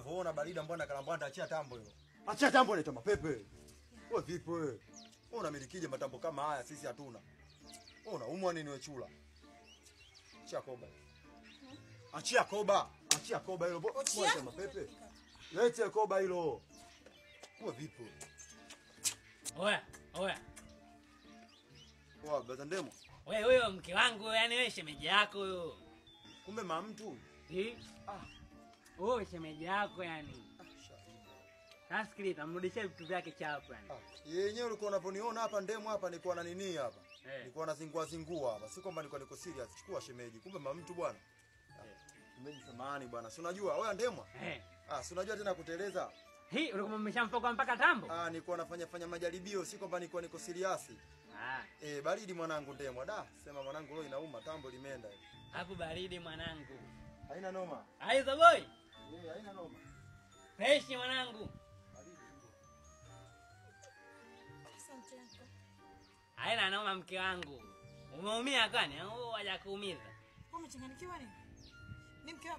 unavyoona baridi mbona kalambwanda achia tambo hilo. Achia tambo inaitwa mapepe. Wewe vipi wewe? Wewe unamilikije matambo kama haya sisi hatuna. Wewe unaumwa nini wewe chula? Achia koba. Achia koba. Achia koba hilo. Wewe mapepe. Lete koba hilo. Wewe vipi wewe? Oya. Wewe Bazandemo. Wewe mke wangu, yani wewe shemeji yako huyo. Kumbe mtu. Wewe shemeji yako yani. Sikiliza, mrudishie vitu vyake chapo yani. Yenyewe ulikuwa unaponiona hapa Ndemo hapa nilikuwa na nini hapa? Nilikuwa na zingua hapa. Si kwamba niko serious. Chukua shemeji. Kumbe mtu bwana. Shemeji samani bwana. Si unajua wewe Ndemo? Si unajua tena kuteleza. Ulikuwa umeshamfoka mpaka tambo? Nilikuwa nafanya majaribio, si kwamba niko serious. Baridi mwanangu Ndemo. Sema mwanangu leo inauma, tambo limeenda. Hapo baridi mwanangu. Haina noma. Aiza boy. Haina noma. Fresh mwanangu. Asante yako. Haina noma mke wangu. Umeumia kwani? Au hajakuumiza? Umechanganyikiwa nini? Ni mke